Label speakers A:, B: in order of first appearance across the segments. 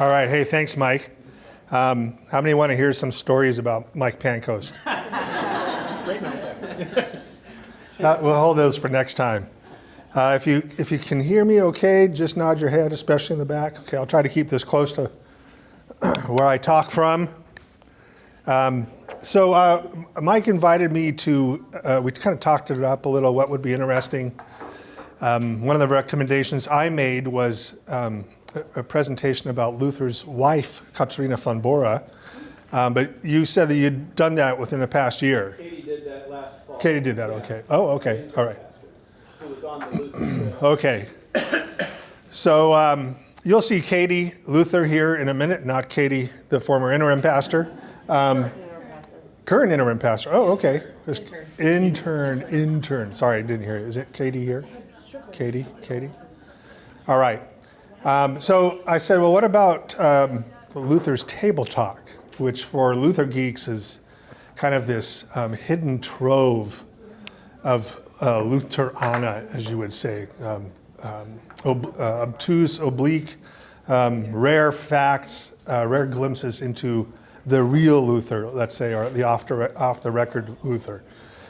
A: All right. Hey, thanks, Mike. How many want to hear some stories about Mike Pancoast? We'll hold those for next time. If you can hear me okay, just nod your head, especially in the back. Okay, I'll try to keep this close to where I talk from. Mike invited me to, we kind of talked it up a little, what would be interesting. One of the recommendations I made was a presentation about Luther's wife, Katharina von Bora. But you said that you'd done that within the past year.
B: Katie did that last fall.
A: Katie did that, okay. Oh, okay, all right.
B: It was on the Luther.
A: Okay. So you'll see Katie Luther here in a minute, not Katie, the former interim pastor. Current interim pastor. Oh, okay. Intern. Sorry, I didn't hear it. Is it Katie here? Katie? All right. So I said, well, what about Luther's Table Talk, which for Luther geeks is kind of this hidden trove of Lutherana, as you would say, obtuse, oblique, rare facts, rare glimpses into the real Luther, let's say, or the off-the-record Luther.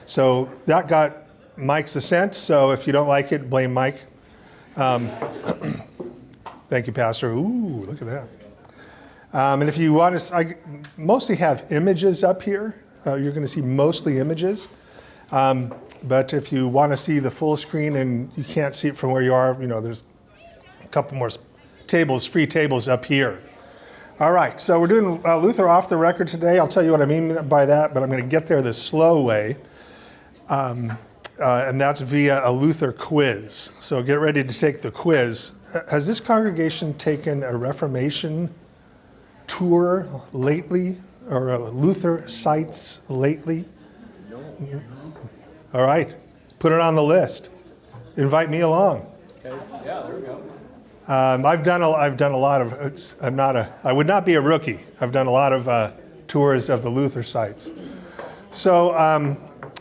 A: So that got Mike's assent, so if you don't like it, blame Mike. Thank you, Pastor. Ooh, look at that. And if you want to, I mostly have images up here. You're going to see mostly images. But if you want to see the full screen and you can't see it from where you are, there's a couple more tables, free tables up here. All right, so we're doing Luther off the record today. I'll tell you what I mean by that, but I'm going to get there the slow way. And that's via a Luther quiz. So get ready to take the quiz. Has this congregation taken a Reformation tour lately, or Luther sites lately? No. All right, put it on the list. Invite me along.
B: Okay. Yeah, there we go.
A: I've done a lot of. I would not be a rookie. I've done a lot of tours of the Luther sites. So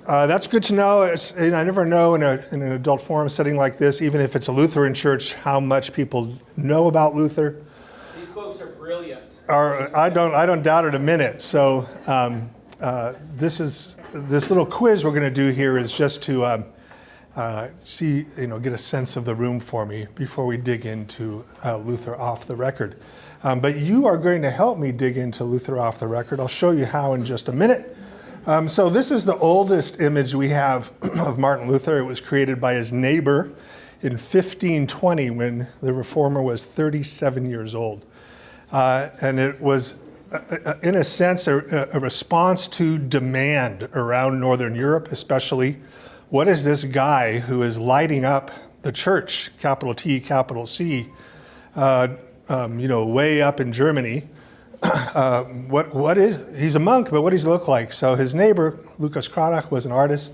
A: that's good to know. I never know in an adult forum setting like this, even if it's a Lutheran church, how much people know about Luther.
B: These folks are brilliant.
A: I don't doubt it a minute. So this little quiz we're going to do here is just to see, get a sense of the room for me before we dig into Luther off the record. But you are going to help me dig into Luther off the record. I'll show you how in just a minute. So this is the oldest image we have of Martin Luther. It was created by his neighbor in 1520 when the Reformer was 37 years old. And it was, in a sense, a response to demand around Northern Europe, especially. What is this guy who is lighting up the church, capital T, capital C, way up in Germany? He's a monk, but what does he look like? So his neighbor, Lucas Cranach, was an artist,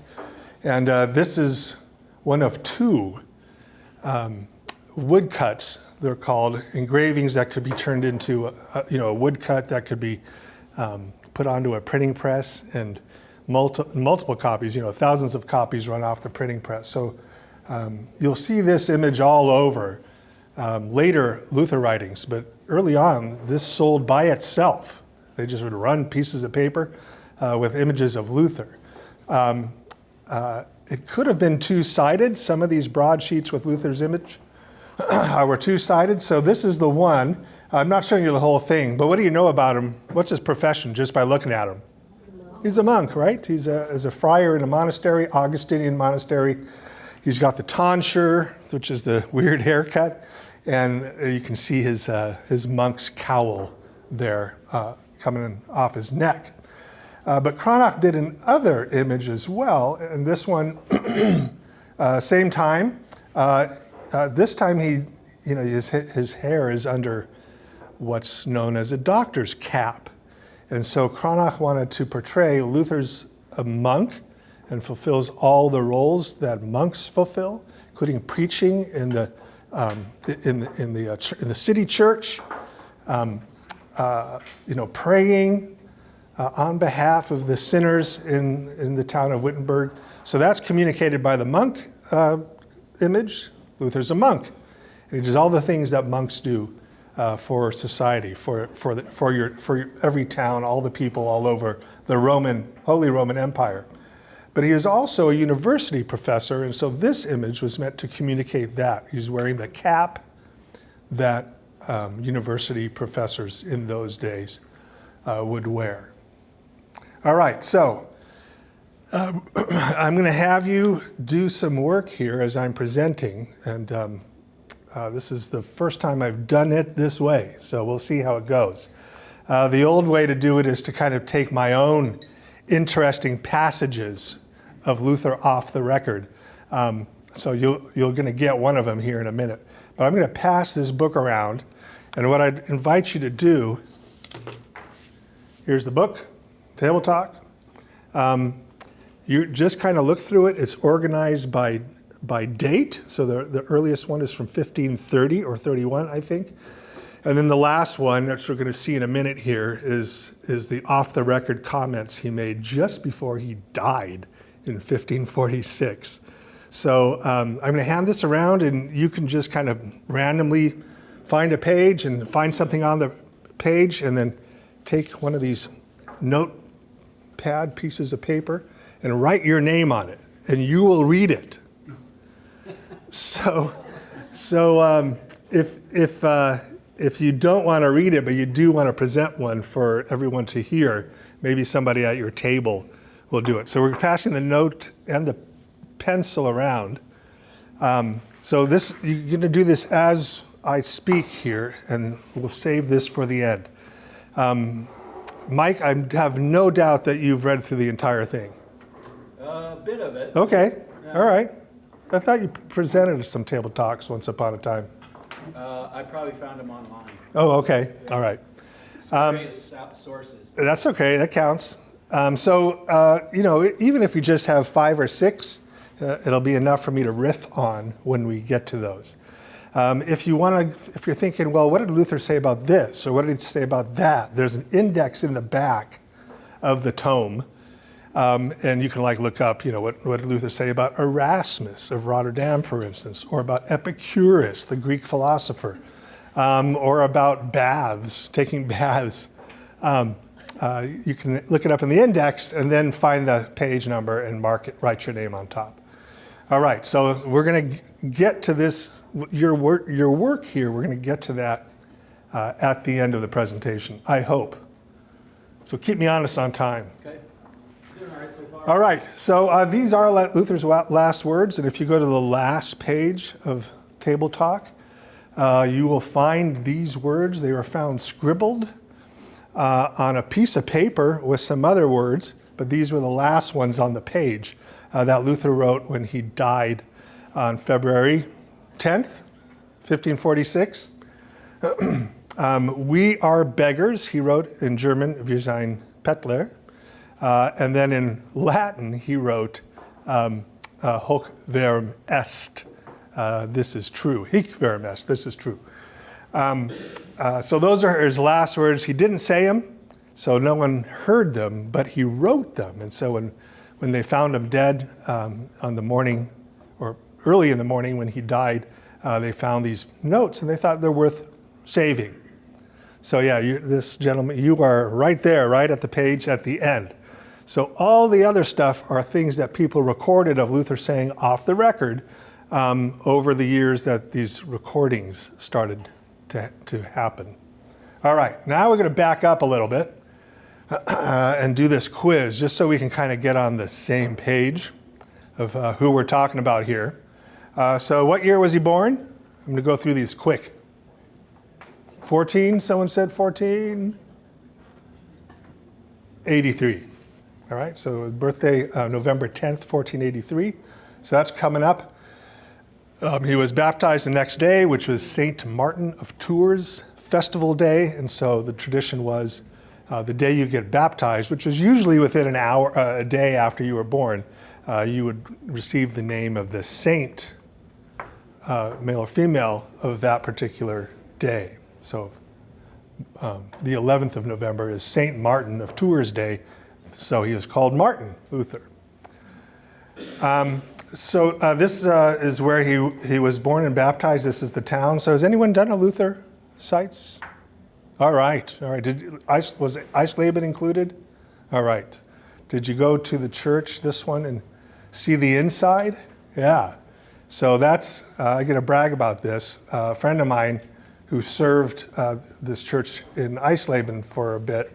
A: and this is one of two woodcuts, they're called, engravings that could be turned into a woodcut that could be put onto a printing press, and multiple copies, thousands of copies run off the printing press. So you'll see this image all over later Luther writings, but early on, this sold by itself. They just would run pieces of paper with images of Luther. It could have been two-sided. Some of these broadsheets with Luther's image were two-sided, so this is the one. I'm not showing you the whole thing, but what do you know about him? What's his profession, just by looking at him? He's a monk, right? He's a friar in a monastery, Augustinian monastery. He's got the tonsure, which is the weird haircut, and you can see his monk's cowl there coming off his neck. But Cranach did another image as well, and this one, same time. This time his hair is under what's known as a doctor's cap. And so Cranach wanted to portray Luther's a monk and fulfills all the roles that monks fulfill, including preaching in the city church, praying on behalf of the sinners in the town of Wittenberg. So that's communicated by the monk image. Luther's a monk, and he does all the things that monks do for society, for every town, all the people all over the Holy Roman Empire. But he is also a university professor, and so this image was meant to communicate that. He's wearing the cap that university professors in those days would wear. All right, so I'm going to have you do some work here as I'm presenting, and this is the first time I've done it this way, so we'll see how it goes. The old way to do it is to kind of take my own interesting passages of Luther off the record. So you're going to get one of them here in a minute. But I'm going to pass this book around, and what I'd invite you to do, here's the book, Table Talk. You just kind of look through it. It's organized by date. So the earliest one is from 1530 or 31, I think. And then the last one, which we're going to see in a minute here, is the off-the-record comments he made just before he died in 1546. So I'm going to hand this around, and you can just kind of randomly find a page and find something on the page, and then take one of these notepad pieces of paper and write your name on it, and you will read it. So if you don't want to read it, but you do want to present one for everyone to hear, maybe somebody at your table will do it. So we're passing the note and the pencil around. So you're going to do this as I speak here, and we'll save this for the end. Mike, I have no doubt that you've read through the entire thing.
B: A bit of it.
A: Okay,
B: Yeah.
A: all right. I thought you presented some table talks once upon a time.
B: I probably found them online.
A: Oh, okay, all right.
B: Various sources.
A: That's okay, that counts. Even if we just have 5 or 6, it'll be enough for me to riff on when we get to those. If you're thinking, well, what did Luther say about this, or what did he say about that? There's an index in the back of the tome, and you can look up, what did Luther say about Erasmus of Rotterdam, for instance, or about Epicurus, the Greek philosopher, or about baths, taking baths. You can look it up in the index and then find the page number and mark it, write your name on top. All right, so we're going to get to this, your work here, we're going to get to that at the end of the presentation, I hope. So keep me honest on time.
B: Okay. Doing all right so far.
A: All right, so these are Luther's last words, and if you go to the last page of Table Talk, you will find these words. They were found scribbled on a piece of paper with some other words, but these were the last ones on the page that Luther wrote when he died on February 10th, 1546. We are beggars, he wrote in German, wir sein Bettler. And then in Latin, he wrote, hoc verum est. This is true. Hic verum est. This is true. So those are his last words. He didn't say them, so no one heard them, but he wrote them. And so when they found him dead on the morning, or early in the morning when he died, they found these notes, and they thought they're worth saving. So yeah, this gentleman, you are right there, right at the page at the end. So all the other stuff are things that people recorded of Luther saying off the record over the years that these recordings started to happen. All right, now we're going to back up a little bit and do this quiz just so we can kind of get on the same page of who we're talking about here. So what year was he born? I'm going to go through these quick. 14, someone said 14. 83. All right, so his birthday, November 10th, 1483. So that's coming up. He was baptized the next day, which was St. Martin of Tours festival day. And so the tradition was the day you get baptized, which was usually within an hour, a day after you were born, you would receive the name of the saint, male or female, of that particular day. So the 11th of November is St. Martin of Tours Day, so he is called Martin Luther. This is where he was born and baptized. This is the town. So has anyone done a Luther sites? All right. Was Eisleben included? All right. Did you go to the church, this one, and see the inside? Yeah. So that's, I get to brag about this. A friend of mine who served this church in Eisleben for a bit,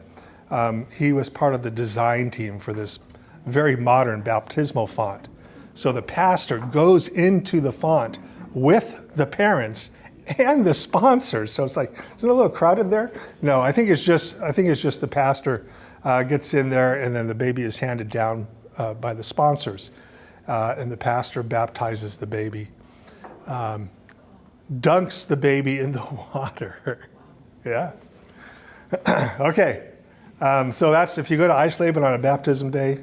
A: he was part of the design team for this very modern baptismal font. So the pastor goes into the font with the parents and the sponsors. So it's like, isn't it a little crowded there? No, I think it's just the pastor gets in there, and then the baby is handed down by the sponsors, and the pastor baptizes the baby, dunks the baby in the water. Yeah. Okay. So that's, if you go to Eisleben on a baptism day,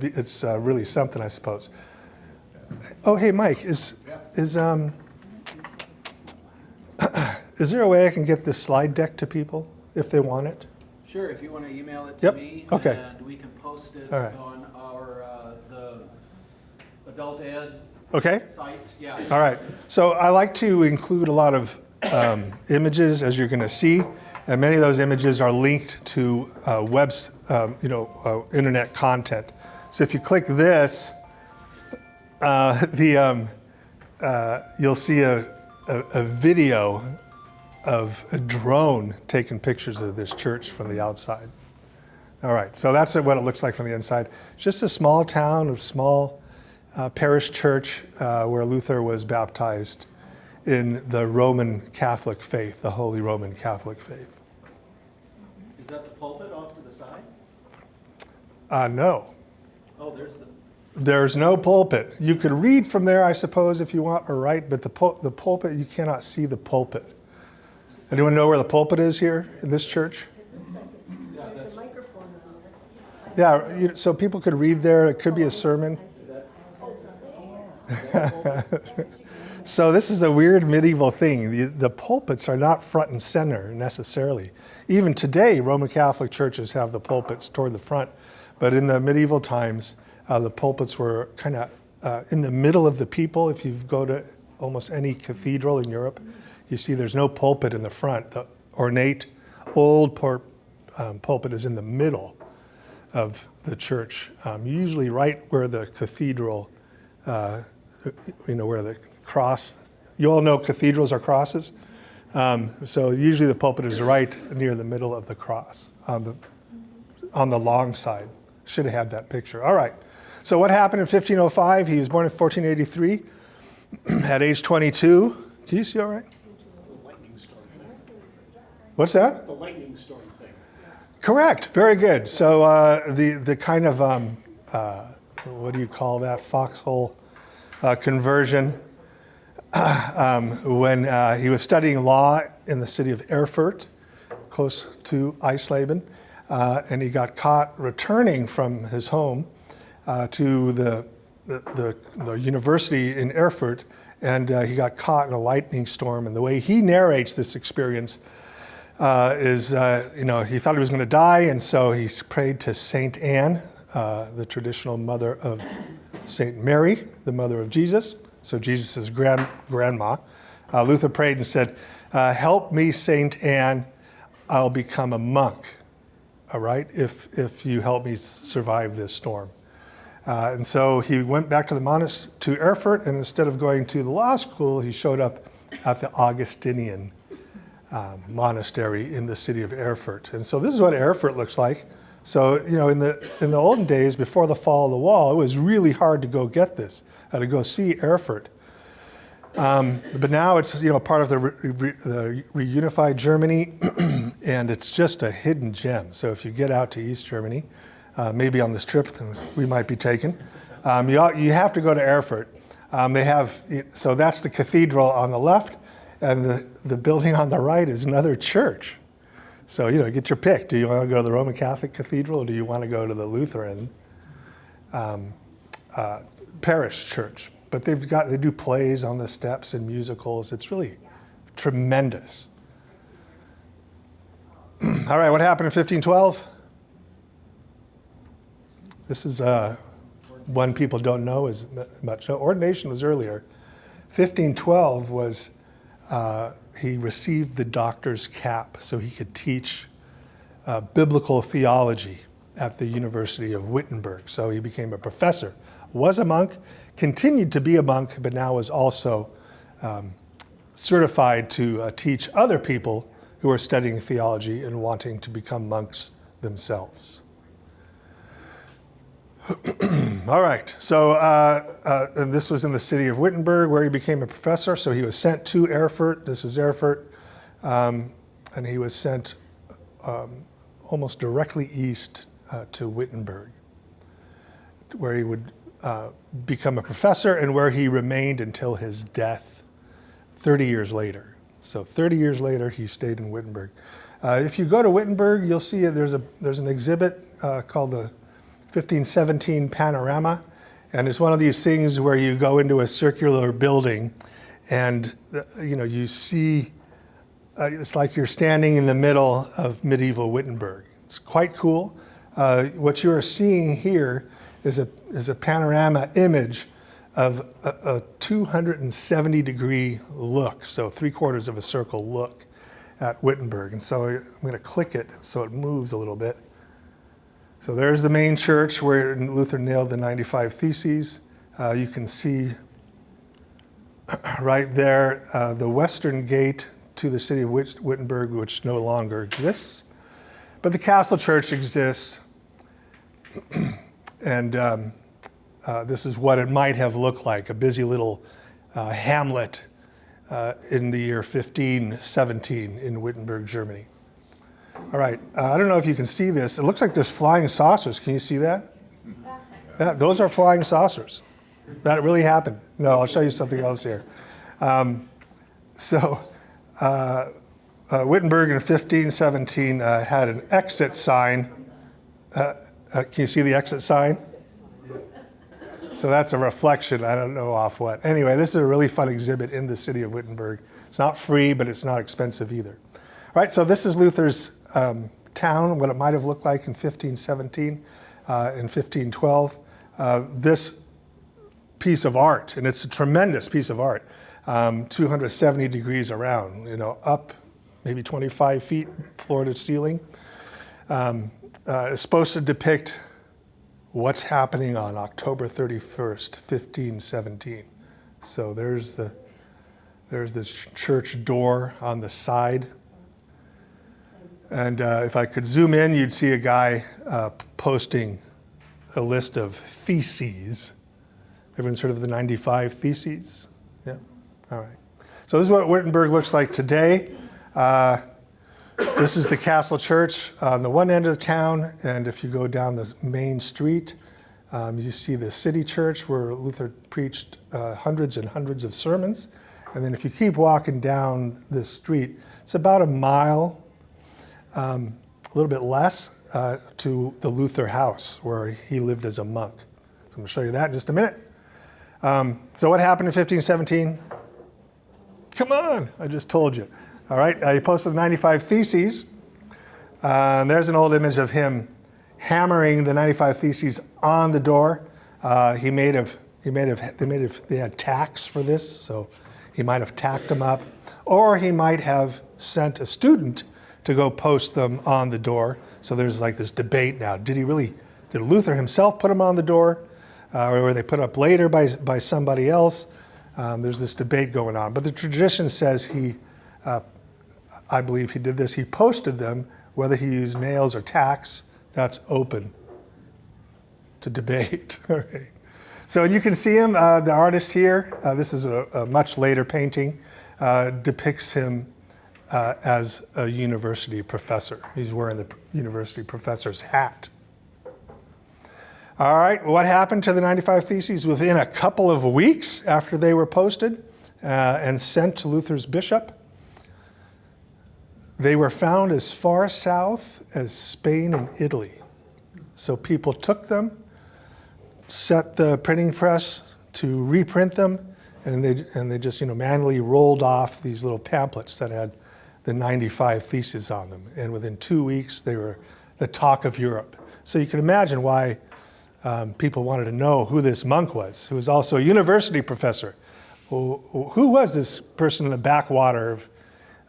A: it's really something, I suppose. Oh, hey, Mike, is there a way I can get this slide deck to people if they want it?
B: Sure, if you want to email it to me,
A: Okay.
B: and we can post it
A: All right.
B: on our, the adult ed
A: Okay.
B: site. Yeah.
A: All right. So I like to include a lot of images, as you're going to see, and many of those images are linked to internet content. So if you click this, you'll see a video of a drone taking pictures of this church from the outside. All right, so that's what it looks like from the inside. Just a small town, a small parish church where Luther was baptized in the Roman Catholic faith, the Holy Roman Catholic faith.
B: Is that the pulpit off to the side?
A: No.
B: Oh, there's the,
A: There's no pulpit. You could read from there, I suppose, if you want, or write, but the pulpit, you cannot see the pulpit. Anyone know where the pulpit is here in this church?
C: There's a microphone on there.
A: Yeah, so people could read there. It could be a sermon. So this is a weird medieval thing. The pulpits are not front and center necessarily. Even today, Roman Catholic churches have the pulpits toward the front, but in the medieval times, the pulpits were kind of in the middle of the people. If you go to almost any cathedral in Europe, you see there's no pulpit in the front. The ornate old pulpit is in the middle of the church, usually right where the cathedral, where the cross, you all know cathedrals are crosses. So usually the pulpit is right near the middle of the cross on the long side. Should have had that picture. All right. So what happened in 1505? He was born in 1483 at age 22. Can you see all right?
D: The lightning storm thing.
A: What's that?
D: The lightning storm thing.
A: Correct. Very good. So the kind of, what do you call that, foxhole conversion, when he was studying law in the city of Erfurt, close to Eisleben, and he got caught returning from his home to the university in Erfurt, and he got caught in a lightning storm. And the way he narrates this experience is, he thought he was going to die, and so he prayed to Saint Anne, the traditional mother of Saint Mary, the mother of Jesus, so Jesus' grandma. Luther prayed and said, help me, Saint Anne, I'll become a monk, all right, if you help me survive this storm. And so he went back to to Erfurt, and instead of going to the law school, he showed up at the Augustinian monastery in the city of Erfurt. And so this is what Erfurt looks like. So, in the olden days, before the fall of the wall, it was really hard to go get this, to go see Erfurt. But now it's, part of the reunified Germany, and it's just a hidden gem. So if you get out to East Germany, maybe on this trip we might be taking, you have to go to Erfurt. So that's the cathedral on the left, and the building on the right is another church. So, get your pick. Do you want to go to the Roman Catholic Cathedral, or do you want to go to the Lutheran parish church? But they do plays on the steps and musicals. It's really tremendous. All right, what happened in 1512? This is one people don't know as much. No, ordination was earlier. 1512 was he received the doctor's cap so he could teach biblical theology at the University of Wittenberg. So he became a professor, was a monk, continued to be a monk, but now was also certified to teach other people who are studying theology and wanting to become monks themselves. All right, so and this was in the city of Wittenberg where he became a professor. So he was sent to Erfurt. This is Erfurt. And he was sent almost directly east to Wittenberg, where he would become a professor and where he remained until his death 30 years later. So 30 years later, he stayed in Wittenberg. If you go to Wittenberg, you'll see there's an exhibit called the 1517 Panorama, and it's one of these things where you go into a circular building and you see it's like you're standing in the middle of medieval Wittenberg. It's quite cool. What you're seeing here is a panorama image of a 270-degree look, so 3/4 of a circle look at Wittenberg. And so I'm going to click it so it moves a little bit. So there's the main church where Luther nailed the 95 Theses. You can see right there the western gate to the city of Wittenberg, which no longer exists. But the castle church exists. And this is what it might have looked like, a busy little hamlet in the year 1517 in Wittenberg, Germany. All right, I don't know if you can see this. It looks like there's flying saucers. Can you see that? Yeah, those are flying saucers. That really happened. No, I'll show you something else here. Wittenberg in 1517 had an exit sign. Can you see the exit sign? So that's a reflection. I don't know off what. Anyway, this is a really fun exhibit in the city of Wittenberg. It's not free, but it's not expensive either. All right, so this is Luther's town, what it might have looked like in 1517, in 1512. This piece of art, and it's a tremendous piece of art, 270 degrees around, up maybe 25 feet, floor to ceiling. Is supposed to depict what's happening on October 31st, 1517. So there's the church door on the side. And if I could zoom in, you'd see a guy posting a list of theses. Everyone's heard of the 95 Theses? Yeah? All right. So this is what Wittenberg looks like today. This is the castle church on the one end of the town, and if you go down the main street, you see the city church where Luther preached hundreds and hundreds of sermons. And then if you keep walking down this street, it's about a mile, a little bit less, to the Luther house where he lived as a monk. So I'm going to show you that in just a minute. So what happened in 1517? Come on, I just told you. All right, he posted the 95 Theses. There's an old image of him hammering the 95 Theses on the door. They had tacks for this, so he might have tacked them up, or he might have sent a student to go post them on the door. So there's like this debate now. Did Luther himself put them on the door, or were they put up later by somebody else? There's this debate going on, but the tradition says I believe he did this. He posted them, whether he used nails or tacks. That's open to debate. Okay. So you can see him, the artist here. This is a much later painting. Depicts him as a university professor. He's wearing the university professor's hat. All right, what happened to the 95 Theses? Within a couple of weeks after they were posted and sent to Luther's bishop, they were found as far south as Spain and Italy. So people took them, set the printing press to reprint them, and they just manually rolled off these little pamphlets that had the 95 Theses on them. And within 2 weeks, they were the talk of Europe. So you can imagine why people wanted to know who this monk was, who was also a university professor. who was this person in the backwater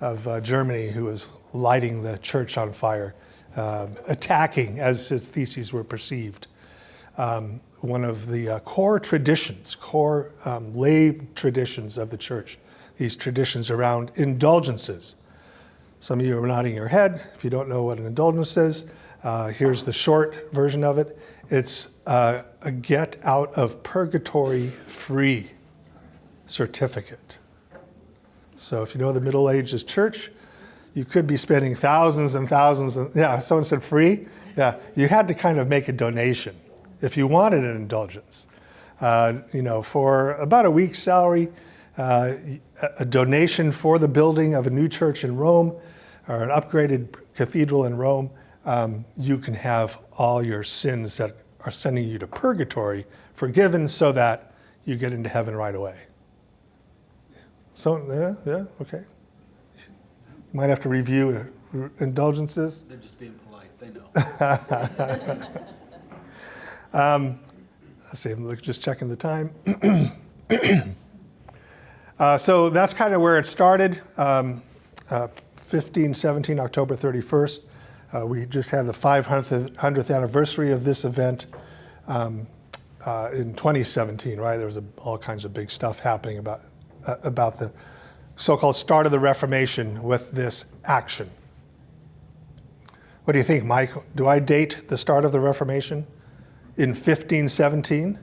A: of Germany who was lighting the church on fire, attacking as his theses were perceived? One of the core traditions, lay traditions of the church, these traditions around indulgences. Some of you are nodding your head. If you don't know what an indulgence is, here's the short version of it. It's a get out of purgatory free certificate. So if you know the Middle Ages church, you could be spending thousands and thousands, someone said free? Yeah, you had to kind of make a donation if you wanted an indulgence. For about a week's salary, a donation for the building of a new church in Rome or an upgraded cathedral in Rome, you can have all your sins that are sending you to purgatory forgiven so that you get into heaven right away. So, okay. Might have to review indulgences.
D: They're just being polite, they know.
A: Let's see, I'm just checking the time. So that's kind of where it started. 1517, October 31st. We just had the 500th anniversary of this event in 2017, right? There was all kinds of big stuff happening about the so-called start of the Reformation with this action. What do you think, Mike? Do I date the start of the Reformation in 1517?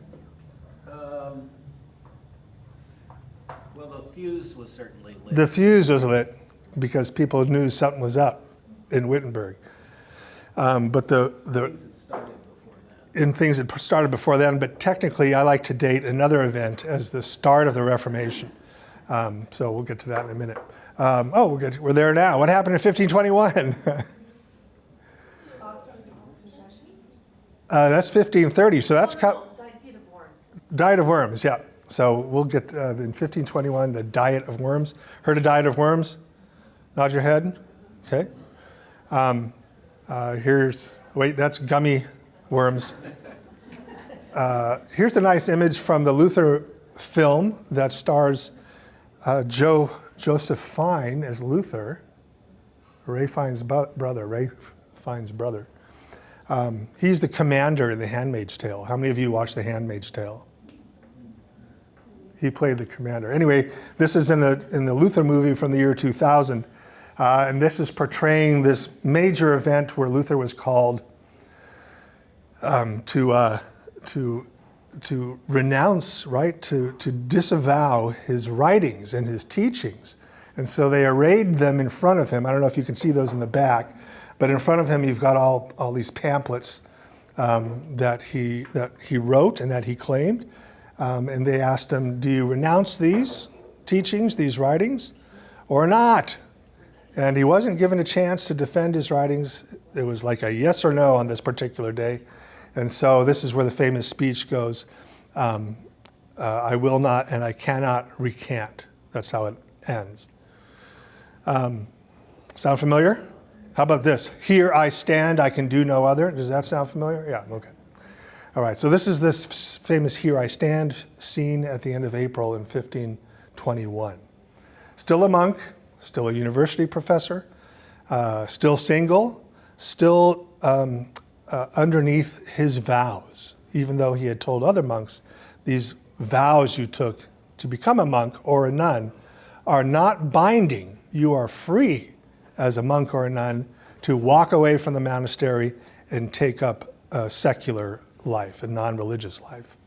B: Well, the fuse was certainly lit.
A: The fuse was lit because people knew something was up in Wittenberg. But
B: Things had started before that.
A: in things that started before then, but technically I like to date another event as the start of the Reformation. So we'll get to that in a minute. We're there now. What happened in 1521? That's 1530, so that's...
C: Diet of Worms.
A: Diet of Worms, yeah. So we'll get, in 1521, the Diet of Worms. Heard of Diet of Worms? Nod your head. Okay. That's gummy worms. Here's a nice image from the Luther film that stars Joseph Fine as Luther, Ray Fine's brother. He's the commander in The Handmaid's Tale. How many of you watched The Handmaid's Tale? He played the commander. Anyway, this is in the Luther movie from the year 2000, and this is portraying this major event where Luther was called to renounce, right, to disavow his writings and his teachings. And so they arrayed them in front of him. I don't know if you can see those in the back, but in front of him you've got all these pamphlets that he wrote and that he claimed. And they asked him, do you renounce these teachings, these writings, or not? And he wasn't given a chance to defend his writings. It was like a yes or no on this particular day. And so this is where the famous speech goes, I will not and I cannot recant. That's how it ends. Sound familiar? How about this? Here I stand, I can do no other. Does that sound familiar? Yeah, okay. All right, so this is this famous Here I Stand scene at the end of April in 1521. Still a monk, still a university professor, still single, still underneath his vows, even though he had told other monks, these vows you took to become a monk or a nun are not binding. You are free as a monk or a nun to walk away from the monastery and take up a secular life, a non-religious life.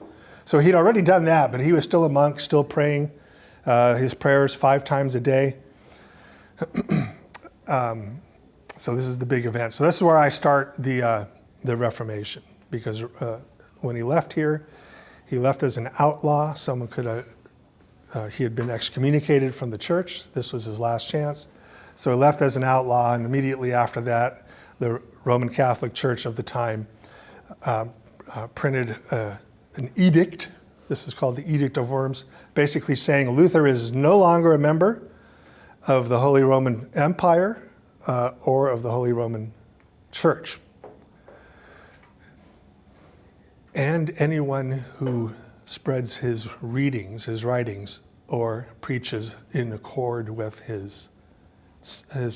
A: So he'd already done that, but he was still a monk, still praying his prayers 5 times a day. So this is the big event. So this is where I start the Reformation, because when he left here, he left as an outlaw. Someone he had been excommunicated from the church. This was his last chance. So he left as an outlaw, and immediately after that, the Roman Catholic Church of the time printed an edict. This is called the Edict of Worms, basically saying Luther is no longer a member of the Holy Roman Empire or of the Holy Roman Church. And anyone who spreads his readings, his writings, or preaches in accord with his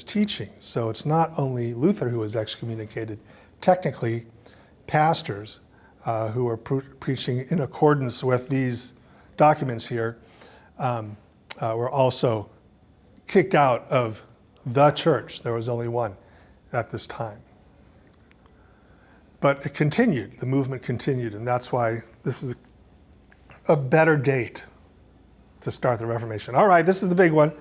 A: teaching. So it's not only Luther who was excommunicated. Technically, pastors who are preaching in accordance with these documents here were also kicked out of the church. There was only one at this time. But it continued, the movement continued, and that's why this is a better date to start the Reformation. All right, this is the big one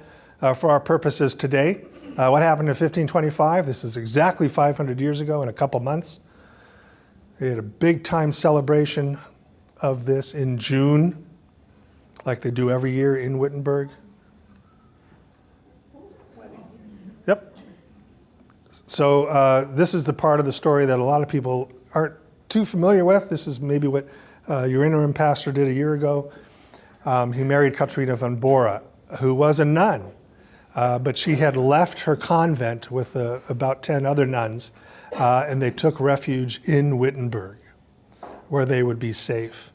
A: for our purposes today. What happened in 1525? This is exactly 500 years ago in a couple months. They had a big time celebration of this in June, like they do every year in Wittenberg. Yep. So this is the part of the story that a lot of people aren't too familiar with. This is maybe what your interim pastor did a year ago. He married Katharina von Bora, who was a nun, but she had left her convent with about 10 other nuns, and they took refuge in Wittenberg, where they would be safe.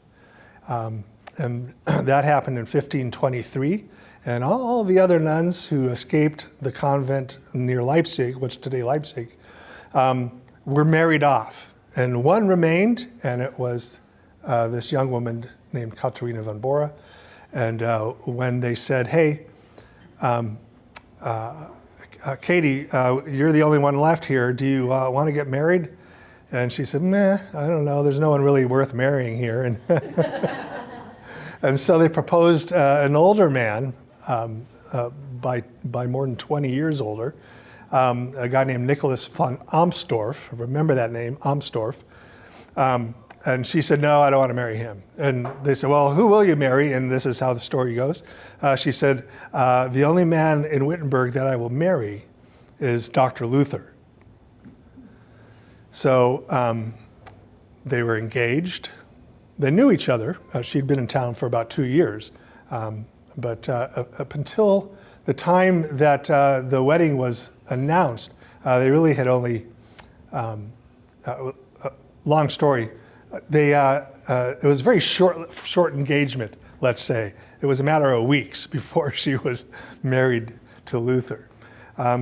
A: And that happened in 1523. And all the other nuns who escaped the convent near Leipzig, which today Leipzig, were married off. And one remained, and it was this young woman named Katharina von Bora. And when they said, hey, Katie, you're the only one left here. Do you want to get married? And she said, meh, I don't know. There's no one really worth marrying here. And, and so they proposed an older man, by more than 20 years older, a guy named Nicholas von Amsdorf. Remember that name, Amsdorf. And she said, no, I don't want to marry him. And they said, well, who will you marry? And this is how the story goes. She said, the only man in Wittenberg that I will marry is Dr. Luther. So they were engaged. They knew each other. She'd been in town for about 2 years. But up until the time that the wedding was announced, they really had only, long story, it was a very short engagement, let's say. It was a matter of weeks before she was married to Luther.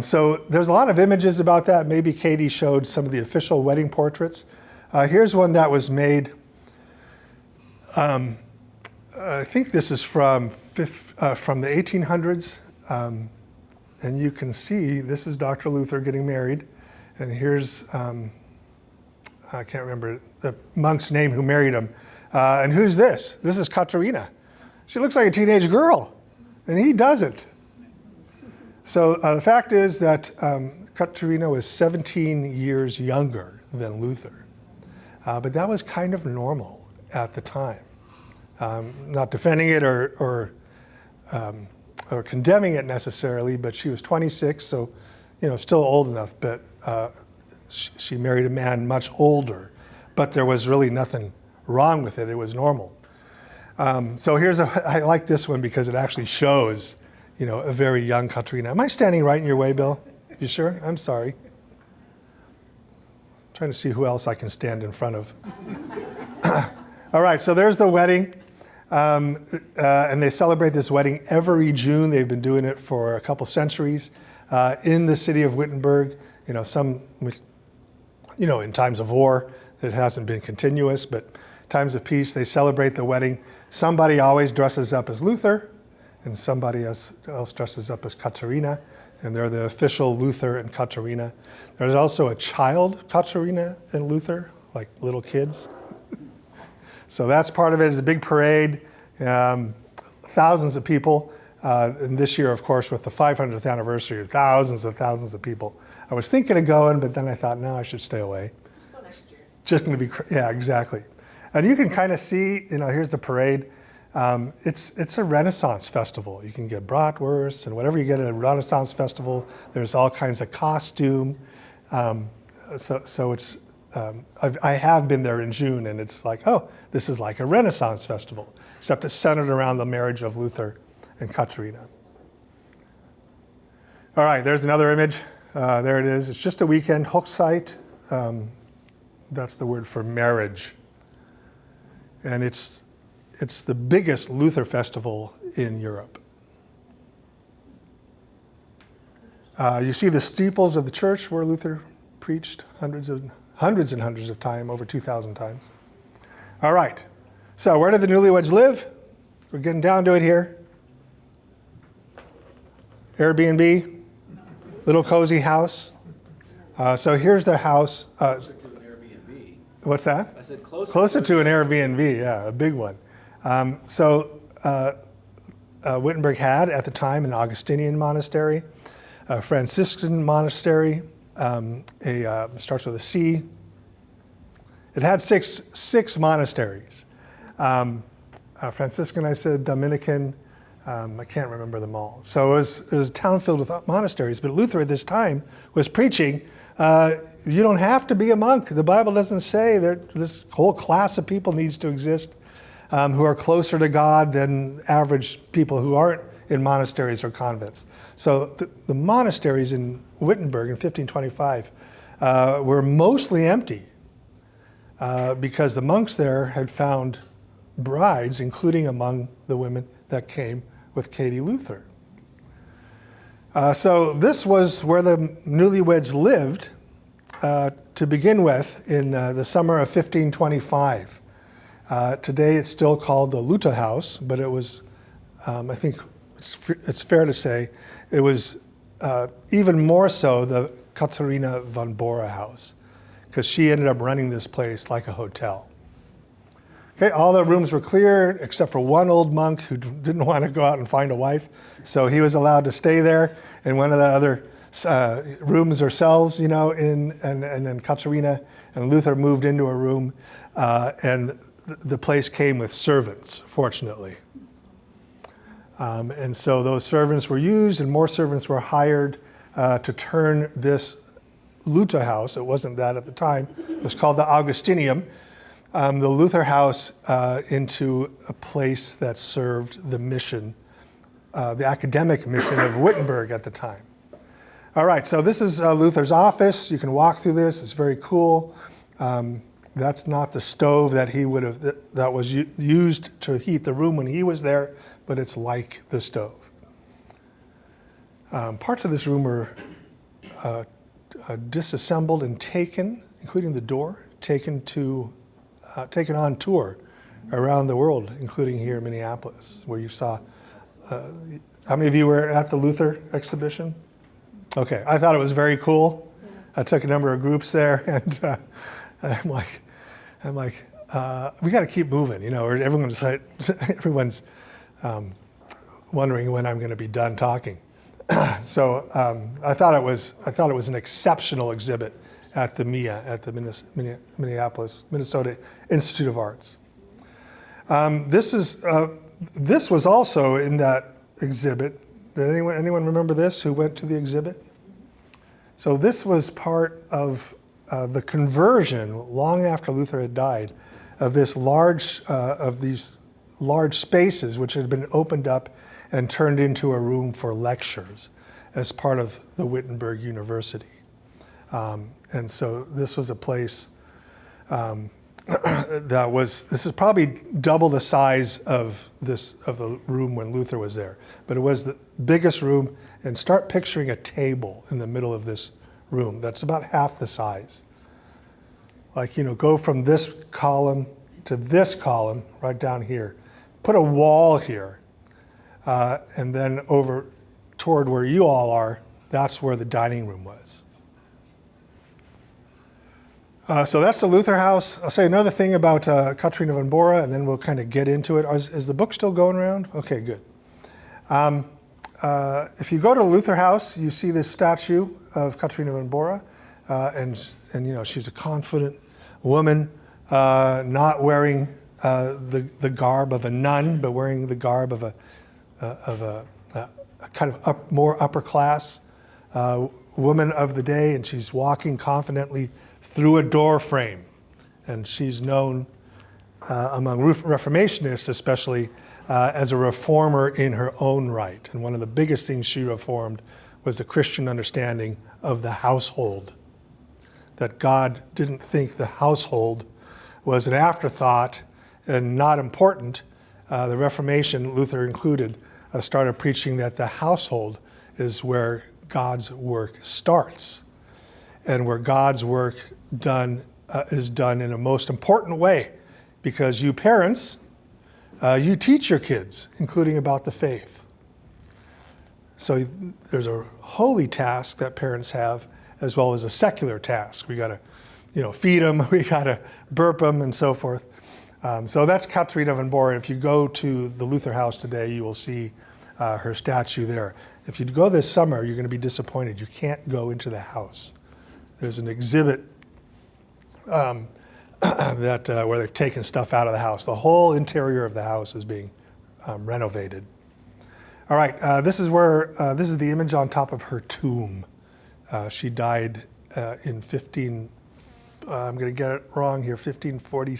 A: So there's a lot of images about that. Maybe Katie showed some of the official wedding portraits. Here's one that was made. I think this is from the 1800s. And you can see this is Dr. Luther getting married. And here's, I can't remember the monk's name who married him. And who's this? This is Katharina. She looks like a teenage girl, and he doesn't. So the fact is that Katharina was 17 years younger than Luther. But that was kind of normal at the time. Not defending it or condemning it necessarily, but she was 26, so still old enough. But she married a man much older, but there was really nothing wrong with it. It was normal. So I like this one because it actually shows, a very young Katharina. Am I standing right in your way, Bill? You sure? I'm sorry. I'm trying to see who else I can stand in front of. All right, so there's the wedding. And they celebrate this wedding every June. They've been doing it for a couple centuries in the city of Wittenberg. In times of war, it hasn't been continuous, but times of peace, they celebrate the wedding. Somebody always dresses up as Luther, and somebody else dresses up as Katharina, and they're the official Luther and Katharina. There's also a child Katharina and Luther, like little kids. So that's part of it. It's a big parade, thousands of people. And this year, of course, with the 500th anniversary, thousands of people. I was thinking of going, but then I thought, no, I should stay away.
C: Just go next year.
A: Just going to be, yeah, exactly. And you can kind of see, here's the parade. It's a Renaissance festival. You can get bratwurst and whatever you get at a Renaissance festival. There's all kinds of costume. So it's, I have been there in June, and it's like, oh, this is like a Renaissance festival, except it's centered around the marriage of Luther and Katharina. All right, there's another image. There it is. It's just a weekend. Hochzeit, that's the word for marriage. And it's the biggest Luther festival in Europe. You see the steeples of the church where Luther preached hundreds and hundreds of times, over 2,000 times. All right, so where did the newlyweds live? We're getting down to it here. Airbnb, little cozy house. So here's their house.
D: Closer to an Airbnb.
A: What's that?
B: I said closer.
A: Closer to an Airbnb, yeah, a big one. Wittenberg had at the time an Augustinian monastery, a Franciscan monastery, starts with a C. It had six monasteries. Franciscan, I said, Dominican, I can't remember them all. So it was a town filled with monasteries, but Luther at this time was preaching, you don't have to be a monk. The Bible doesn't say that this whole class of people needs to exist who are closer to God than average people who aren't in monasteries or convents. So the monasteries in Wittenberg in 1525 were mostly empty because the monks there had found brides, including among the women that came with Katie Luther. So this was where the newlyweds lived to begin with in the summer of 1525. Today it's still called the Luther House, but it was, I think it's fair to say, it was even more so the Katharina von Bora House, because she ended up running this place like a hotel. Okay, all the rooms were cleared except for one old monk who didn't want to go out and find a wife, so he was allowed to stay there in one of the other rooms or cells, and then Katharina and Luther moved into a room, and the place came with servants, fortunately. And so those servants were used, and more servants were hired to turn this Luther house, it wasn't that at the time, it was called the Augustinium, the Luther house into a place that served the mission, the academic mission of Wittenberg at the time. All right, so this is Luther's office. You can walk through this, it's very cool. That's not the stove that that was used to heat the room when he was there, but it's like the stove. Parts of this room were disassembled and taken, including the door, taken on tour around the world, including here in Minneapolis, where you saw. How many of you were at the Luther exhibition? Okay, I thought it was very cool. I took a number of groups there, and I'm like, we got to keep moving, or everyone's wondering when I'm going to be done talking. So I thought it was an exceptional exhibit at the MIA, at the Minnesota Institute of Arts. This was also in that exhibit. Did anyone remember this? Who went to the exhibit? So this was part of the conversion, long after Luther had died, of these large spaces which had been opened up and turned into a room for lectures as part of the Wittenberg University. And so this was a place this is probably double the size of the room when Luther was there, but it was the biggest room. And start picturing a table in the middle of this room that's about half the size. Go from this column to this column right down here. Put a wall here, and then over toward where you all are, that's where the dining room was. So that's the Luther house. I'll say another thing about Katharina von Bora, and then we'll kind of get into it. Is the book still going around? Okay, good. If you go to the Luther house, you see this statue of Katharina von Bora, and she's a confident woman, not wearing the garb of a nun, but wearing the garb of a kind of more upper class woman of the day, and she's walking confidently through a door frame, and she's known among Reformationists especially as a reformer in her own right. And one of the biggest things she reformed was the Christian understanding of the household, that God didn't think the household was an afterthought and not important. The Reformation, Luther included, started preaching that the household is where God's work starts, and where God's work is done in a most important way, because you parents, you teach your kids, including about the faith. So there's a holy task that parents have, as well as a secular task. We got to, feed them, we got to burp them, and so forth. So that's Katrina van Boren. If you go to the Luther House today, you will see her statue there. If you go this summer, you're going to be disappointed. You can't go into the house. There's an exhibit where they've taken stuff out of the house. The whole interior of the house is being renovated. All right, this is the image on top of her tomb. She died in I'm going to get it wrong here, 1540.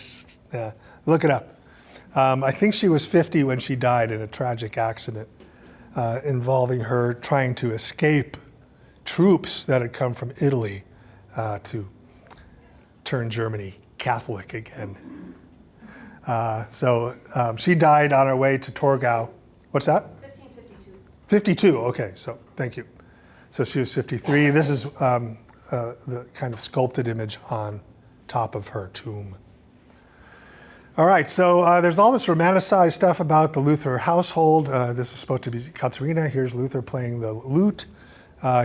A: Look it up. I think she was 50 when she died in a tragic accident involving her trying to escape troops that had come from Italy to turn Germany Catholic again. So she died on her way to Torgau. What's that?
C: 1552.
A: 52, okay, so thank you. So she was 53. This is the kind of sculpted image on top of her tomb. All right, so there's all this romanticized stuff about the Luther household. This is supposed to be Katharina. Here's Luther playing the lute.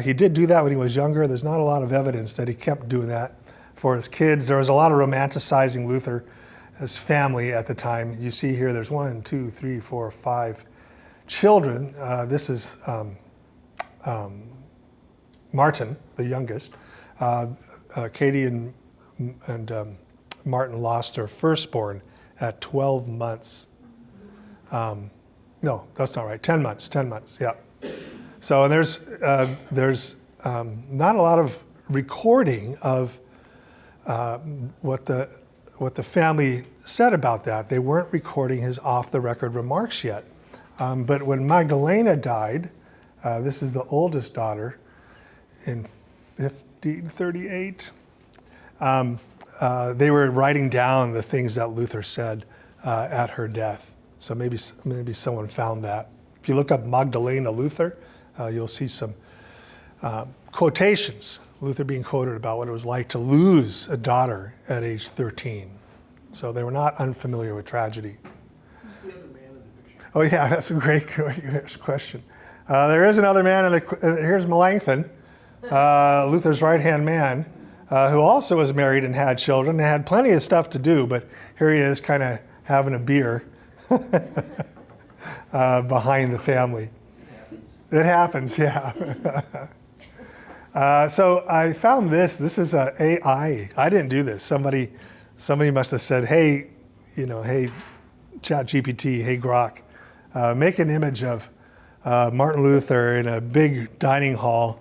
A: He did do that when he was younger. There's not a lot of evidence that he kept doing that for his kids. There was a lot of romanticizing Luther, his family at the time. You see here, there's 1, 2, 3, 4, 5 children. This is Martin, the youngest. Katie and Martin lost their firstborn at 12 months. No, that's not right. 10 months, yeah. So there's not a lot of recording of what the family said about that. They weren't recording his off-the-record remarks yet. But when Magdalena died, this is the oldest daughter, in 1538, they were writing down the things that Luther said at her death. So maybe someone found that. If you look up Magdalena Luther, you'll see some quotations, Luther being quoted about what it was like to lose a daughter at age 13. So they were not unfamiliar with tragedy.
D: Who's the other man in the picture?
A: Oh yeah, that's a great question. There is another man, here's Melanchthon, Luther's right-hand man, who also was married and had children and had plenty of stuff to do, but here he is kind of having a beer behind the family. It happens, yeah. So I found this. This is a AI. I didn't do this. Somebody must have said, hey, hey, ChatGPT, hey, Grok, make an image of Martin Luther in a big dining hall,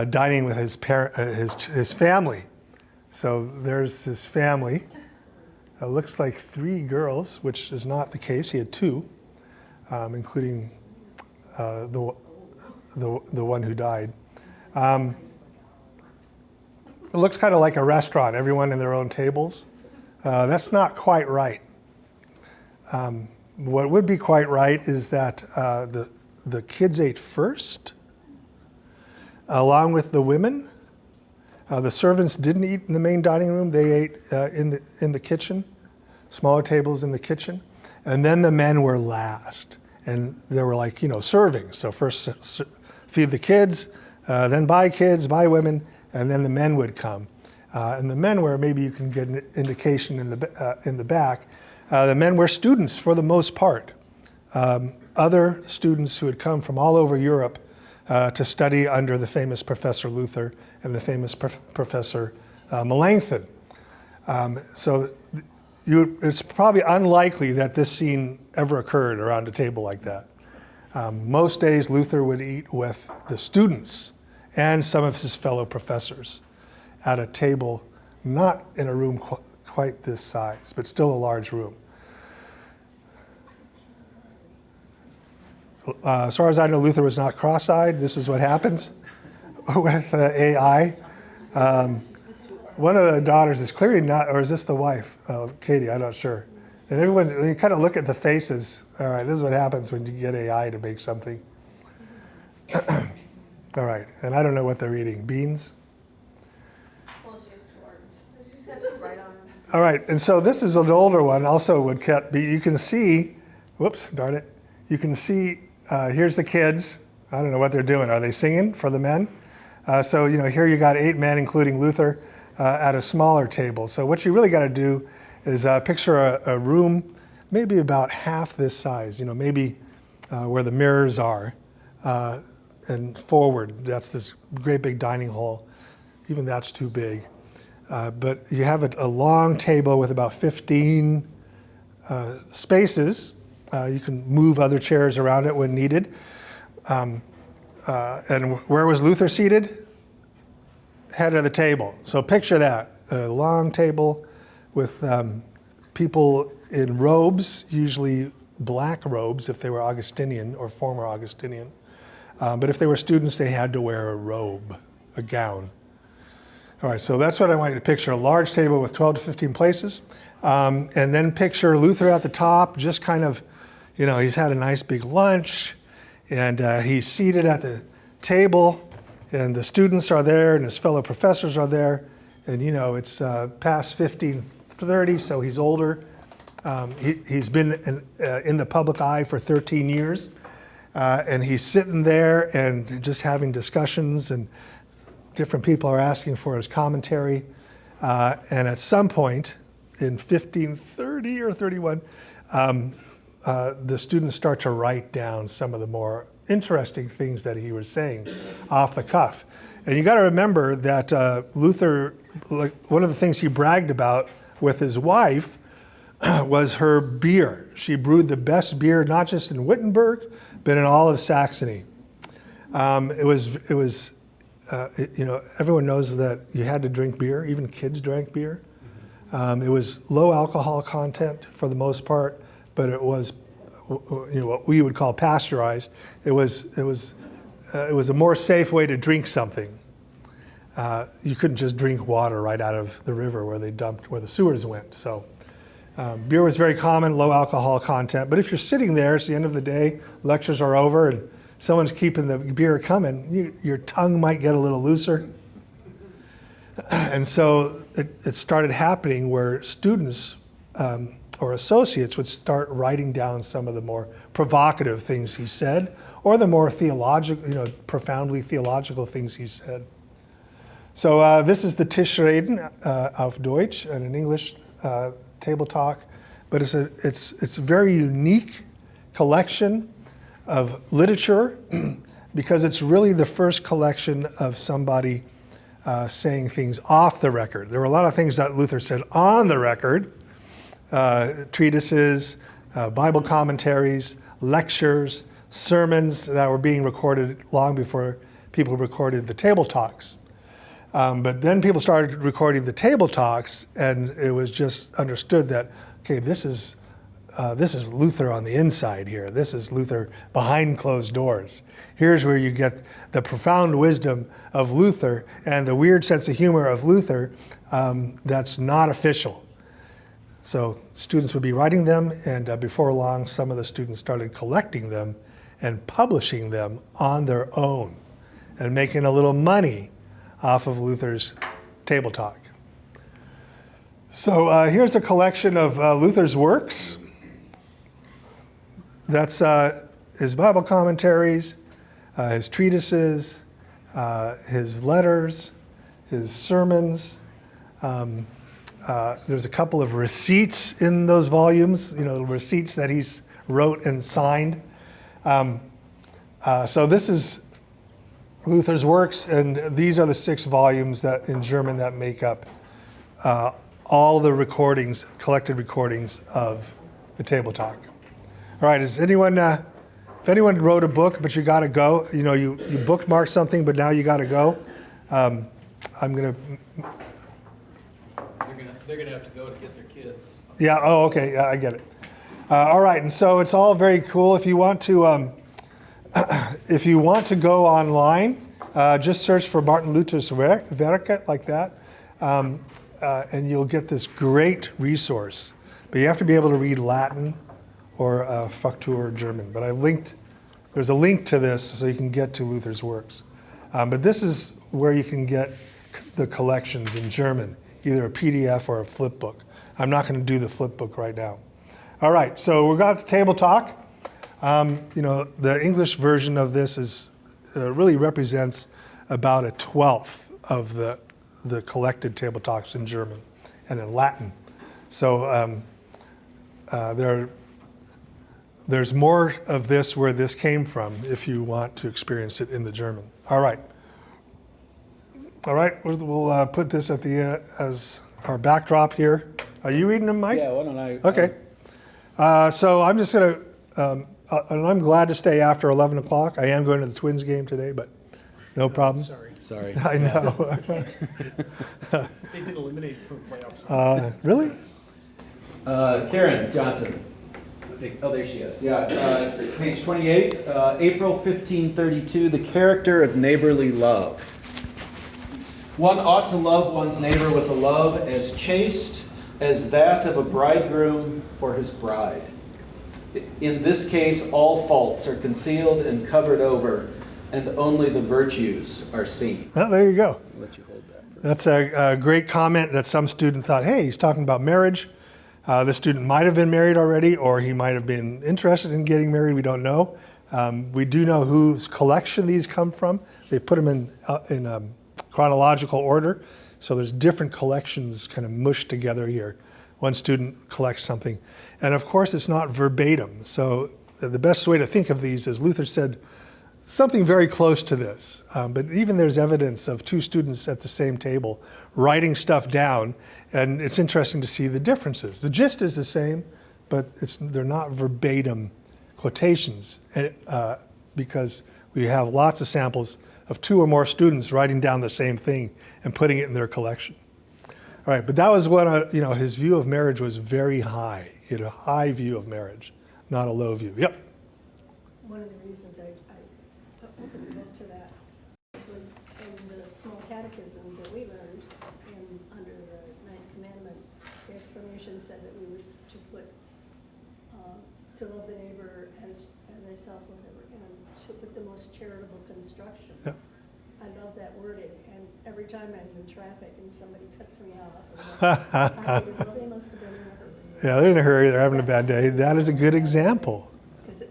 A: dining with his family. So there's his family. It looks like 3 girls, which is not the case. He had 2, including the one who died. It looks kind of like a restaurant, everyone in their own tables. That's not quite right. What would be quite right is that the kids ate first, along with the women. The servants didn't eat in the main dining room. They ate in the kitchen, smaller tables in the kitchen. And then the men were last. And they were like, serving. So first feed the kids, then buy kids, buy women, and then the men would come. And the men were, maybe you can get an indication in the back, the men were students for the most part. Other students who had come from all over Europe to study under the famous Professor Luther and the famous Professor Melanchthon. So it's probably unlikely that this scene ever occurred around a table like that. Most days Luther would eat with the students and some of his fellow professors at a table, not in a room quite this size, but still a large room. As far as I know, Luther was not cross-eyed. This is what happens with AI. One of the daughters is clearly not, or is this the wife? Katie, I'm not sure. And everyone, when you kind of look at the faces, all right, this is what happens when you get AI to make something. All right, and I don't know what they're eating. Beans?
C: Well, she has two arms. She's got two right arms.
A: All right, and so this is an older one, also would be, you can see, whoops, darn it. You can see, here's the kids. I don't know what they're doing. Are they singing for the men? So, here you got 8 men, including Luther, at a smaller table. So what you really got to do is picture a room maybe about half this size, maybe where the mirrors are, and forward, that's this great big dining hall. Even that's too big. But you have a long table with about 15 spaces. You can move other chairs around it when needed. And where was Luther seated? Head of the table. So picture that, a long table with people in robes, usually black robes if they were Augustinian or former Augustinian. But if they were students, they had to wear a robe, a gown. All right, so that's what I want you to picture, a large table with 12 to 15 places. And then picture Luther at the top, just kind of, he's had a nice big lunch, and he's seated at the table, and the students are there, and his fellow professors are there, and it's past 15:30, so he's older. He's been in the public eye for 13 years, and he's sitting there and just having discussions, and different people are asking for his commentary. And at some point in 1530 or 31, the students start to write down some of the more interesting things that he was saying off the cuff. And you got to remember that Luther, one of the things he bragged about with his wife was her beer. She brewed the best beer, not just in Wittenberg, but in all of Saxony. Everyone knows that you had to drink beer. Even kids drank beer. It was low alcohol content for the most part, but it was, what we would call pasteurized. It was a more safe way to drink something. You couldn't just drink water right out of the river where the sewers went. So beer was very common, low alcohol content. But if you're sitting there, it's the end of the day, lectures are over, and someone's keeping the beer coming, your tongue might get a little looser. And so it started happening where students or associates would start writing down some of the more provocative things he said, or the more theological, profoundly theological things he said. So this is the Tischreden auf Deutsch, and in English, table talk, but it's a very unique collection of literature because it's really the first collection of somebody saying things off the record. There were a lot of things that Luther said on the record, treatises, Bible commentaries, lectures, sermons that were being recorded long before people recorded the table talks. But then people started recording the table talks, and it was just understood that, okay, this is Luther on the inside here. This is Luther behind closed doors. Here's where you get the profound wisdom of Luther and the weird sense of humor of Luther that's not official. So students would be writing them, and before long, some of the students started collecting them and publishing them on their own and making a little money off of Luther's table talk. So here's a collection of Luther's works. That's his Bible commentaries, his treatises, his letters, his sermons. There's a couple of receipts in those volumes, receipts that he's wrote and signed. So this is Luther's works, and these are the 6 volumes that in German that make up all the recordings, collected recordings of the table talk. All right, if anyone wrote a book but you got to go, you bookmarked something but now you got to go, I'm gonna.
D: They're gonna have to go to get their kids.
A: Yeah. Oh, okay. Yeah, I get it. All right, and so it's all very cool. If you want to. If you want to go online, just search for Martin Luther's Werke, like that, and you'll get this great resource. But you have to be able to read Latin or Fraktur German. But there's a link to this so you can get to Luther's works. But this is where you can get the collections in German, either a PDF or a flip book. I'm not going to do the flip book right now. All right, so we've got the table talk. The English version of this is really there's about a 1/12 of the collected table talks in German and in Latin. So there's more of this where this came from if you want to experience it in the German. All right, we'll put this at the as our backdrop here. Are you reading them, Mike?
D: Yeah, why don't I?
A: Okay. So I'm just going to, and I'm glad to stay after 11 o'clock. I am going to the Twins game today, but no problem.
D: Sorry.
A: I know.
E: They've been eliminated from playoffs.
A: Really?
D: Karen Johnson. Oh, there she is. Yeah, page 28, April 1532, the character of neighborly love. One ought to love one's neighbor with a love as chaste as that of a bridegroom for his bride. In this case, all faults are concealed and covered over, and only the virtues are seen.
A: Well, there you go.
D: I'll let you hold that.
A: That's a great comment that some student thought, hey, he's talking about marriage. The student might have been married already, or he might have been interested in getting married. We don't know. We do know whose collection these come from. They put them in chronological order. So there's different collections kind of mushed together here. One student collects something. And of course, it's not verbatim. So the best way to think of these is Luther said something very close to this. But even there's evidence of two students at the same table writing stuff down. And it's interesting to see the differences. The gist is the same, but they're not verbatim quotations because we have lots of samples of two or more students writing down the same thing and putting it in their collection. All right, but that was what, his view of marriage was very high. He had a high view of marriage, not a low view. Yep.
F: One of the reasons I opened the book to that is in the small catechism that we learned under the Ninth Commandment, the explanation said that we were to put, to love the neighbor as thyself, whatever, and to put the most charitable construction.
A: Yep.
F: I love that wording, and every time I'm in traffic and somebody cuts me off, I'm like, well, they must have been in a hurry.
A: Yeah, they're in a hurry, they're having a bad day. That is a good example.
F: Because the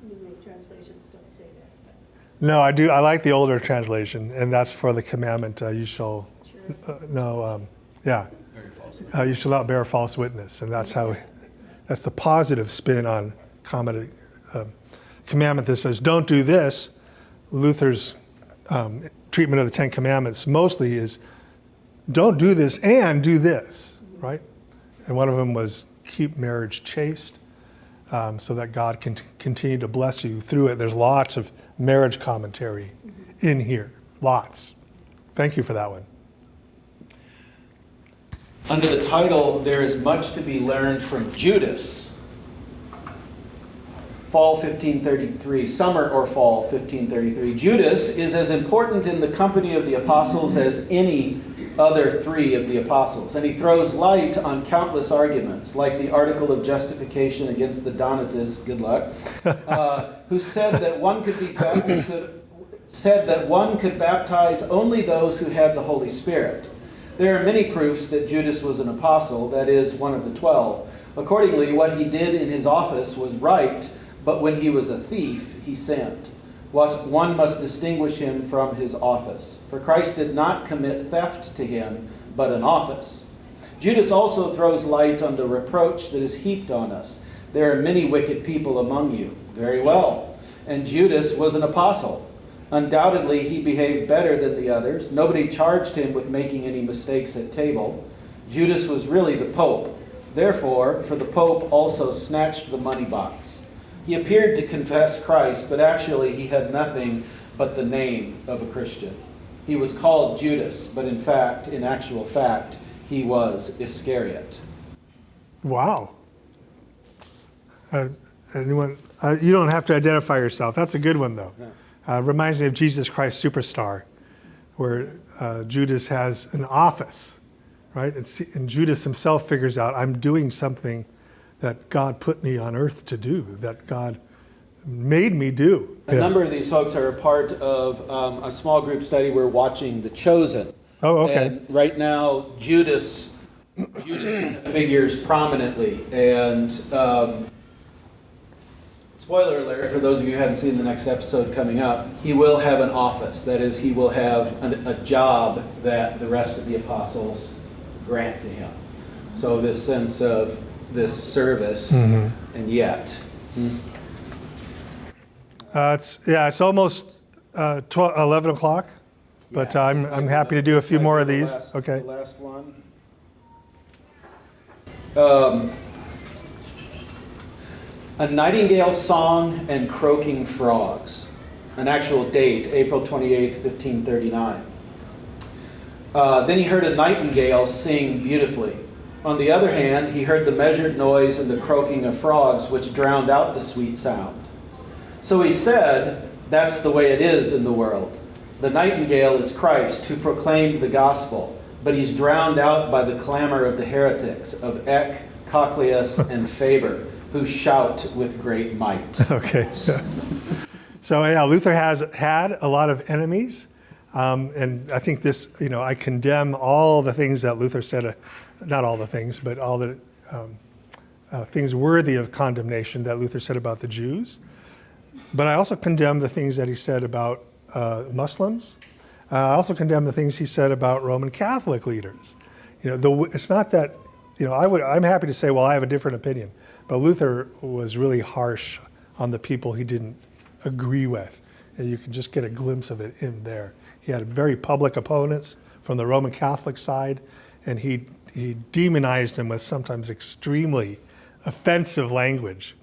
F: New translations don't say that.
A: No, I do. I like the older translation, and that's for the commandment, you shall, you shall not bear false witness. And that's that's the positive spin on commandment that says, don't do this. Luther's treatment of the Ten Commandments mostly is, don't do this and do this, right? And one of them was keep marriage chaste so that God can continue to bless you through it. There's lots of marriage commentary in here, lots. Thank you for that one.
D: Under the title, There is Much to be Learned from Judas, Fall 1533, summer or fall 1533. Judas is as important in the company of the apostles as any other three of the apostles, and he throws light on countless arguments, like the article of justification against the Donatists, good luck, who said that one could baptize only those who had the Holy Spirit. There are many proofs that Judas was an apostle, that is, one of the 12. Accordingly, what he did in his office was right, but when he was a thief, he sinned. One must distinguish him from his office. For Christ did not commit theft to him, but an office. Judas also throws light on the reproach that is heaped on us. There are many wicked people among you. Very well. And Judas was an apostle. Undoubtedly, he behaved better than the others. Nobody charged him with making any mistakes at table. Judas was really the Pope. Therefore, for the Pope also snatched the money box. He appeared to confess Christ, but actually he had nothing but the name of a Christian. He was called Judas, but in actual fact, he was Iscariot.
A: Wow. Anyone? You don't have to identify yourself. That's a good one, though. Reminds me of Jesus Christ Superstar, where Judas has an office, right? And Judas himself figures out, I'm doing something that God put me on earth to do, that God made me do.
D: A number of these folks are a part of a small group study we're watching, The Chosen.
A: Oh, okay.
D: And right now, Judas kind of figures prominently. And spoiler alert, for those of you who haven't seen the next episode coming up, he will have an office. That is, he will have a job that the rest of the apostles grant to him. So this sense of this service, and yet.
A: It's almost 11 o'clock, but
D: Yeah,
A: I'm happy to do a few more of these. Okay.
D: The last one. A Nightingale's Song and Croaking Frogs. An actual date, April 28th, 1539. Then he heard a nightingale sing beautifully. On the other hand, he heard the measured noise and the croaking of frogs, which drowned out the sweet sound. So he said, that's the way it is in the world. The nightingale is Christ, who proclaimed the gospel, but he's drowned out by the clamor of the heretics, of Eck, Cocleus, and Faber, who shout with great might.
A: Okay. So yeah, Luther has had a lot of enemies, and I think this, I condemn all the things that Luther said, not all the things, but all the things worthy of condemnation that Luther said about the Jews. But I also condemn the things that he said about Muslims. I also condemn the things he said about Roman Catholic leaders. It's not that, I'm happy to say, well, I have a different opinion. But Luther was really harsh on the people he didn't agree with. And you can just get a glimpse of it in there. He had very public opponents from the Roman Catholic side, and he demonized them with sometimes extremely offensive language.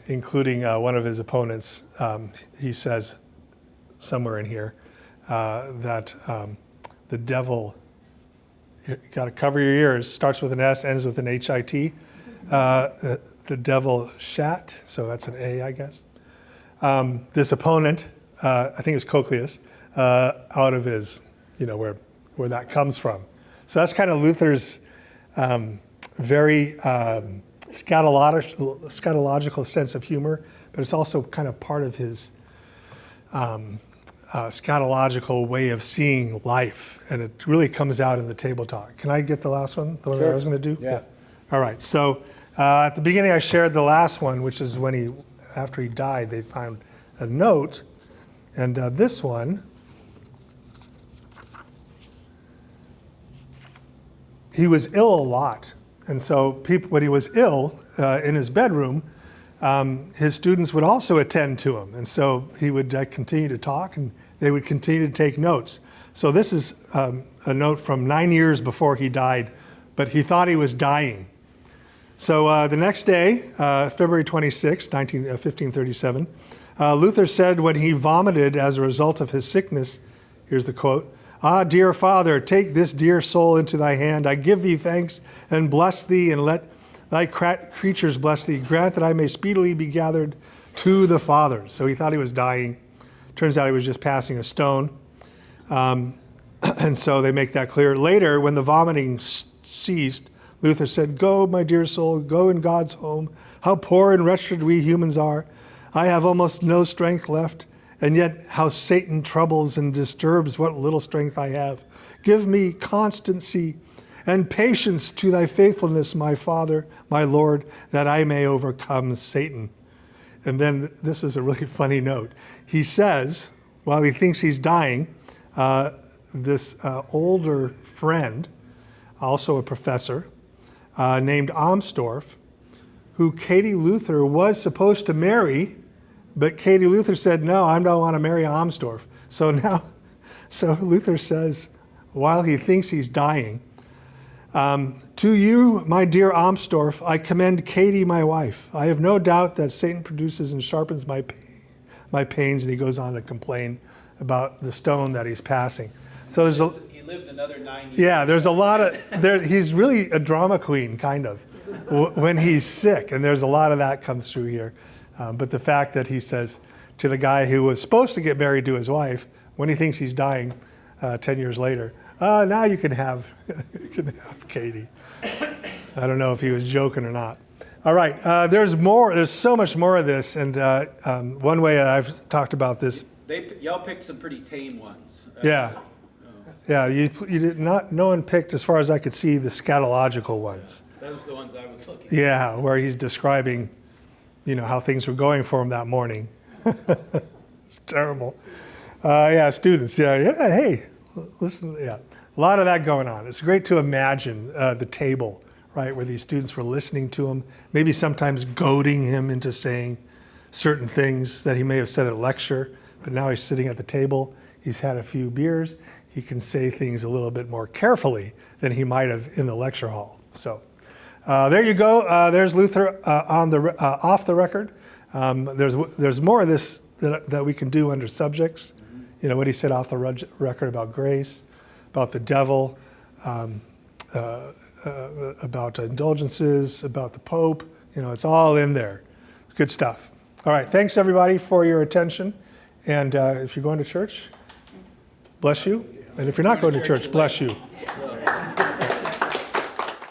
A: Including one of his opponents, he says somewhere in here that the devil, you got to cover your ears, starts with an S, ends with an HIT. The devil shat, so that's an A, I guess. This opponent, I think it's Cocleus, out of his, where that comes from. So that's kind of Luther's very scatological sense of humor, but it's also kind of part of his scatological way of seeing life, and it really comes out in the table talk. Can I get the last one, the one that I was going to do?
D: Yeah.
A: All right, so at the beginning I shared the last one, which is when after he died, they found a note, and this one, he was ill a lot. And so when he was ill in his bedroom, his students would also attend to him. And so he would continue to talk, and they would continue to take notes. So this is a note from 9 years before he died, but he thought he was dying. So the next day, February 26, 1537, Luther said when he vomited as a result of his sickness, here's the quote, "Ah, dear Father, take this dear soul into thy hand. I give thee thanks and bless thee, and let thy creatures bless thee. Grant that I may speedily be gathered to the fathers." So he thought he was dying. Turns out he was just passing a stone. And so they make that clear. Later, when the vomiting ceased, Luther said, "Go, my dear soul, go in God's home. How poor and wretched we humans are. I have almost no strength left. And yet how Satan troubles and disturbs what little strength I have. Give me constancy and patience to thy faithfulness, my Father, my Lord, that I may overcome Satan." And then this is a really funny note. He says, while he thinks he's dying, this older friend, also a professor, named Amsdorf, who Katie Luther was supposed to marry, but Katie Luther said, "No, I don't want to marry Amsdorf." So Luther says, while he thinks he's dying, "To you, my dear Amsdorf, I commend Katie, my wife. I have no doubt that Satan produces and sharpens my pains," and he goes on to complain about the stone that he's passing. So
D: He lived another 9 years.
A: yeah, there's a lot of, he's really a drama queen, kind of, when he's sick, and there's a lot of that comes through here. But the fact that he says to the guy who was supposed to get married to his wife, when he thinks he's dying 10 years later, now you can have Katie. I don't know if he was joking or not. All right, there's more. There's so much more of this, and one way I've talked about this.
D: Y'all picked some pretty tame ones.
A: Yeah, yeah. You did not. No one picked, as far as I could see, the scatological ones.
D: Those are the ones I was looking at.
A: Yeah, where he's describing, how things were going for him that morning. It's terrible. Yeah, students. Yeah. Hey, listen. Yeah, a lot of that going on. It's great to imagine the table, right, where these students were listening to him, maybe sometimes goading him into saying certain things that he may have said at lecture, but now he's sitting at the table. He's had a few beers. He can say things a little bit more carefully than he might have in the lecture hall. So there you go. There's Luther off the record. There's more of this that we can do under subjects. What he said off the record about grace, about the devil, about indulgences, about the Pope. It's all in there. It's good stuff. All right. Thanks, everybody, for your attention. And if you're going to church, bless you. And if you're not going to church, bless you.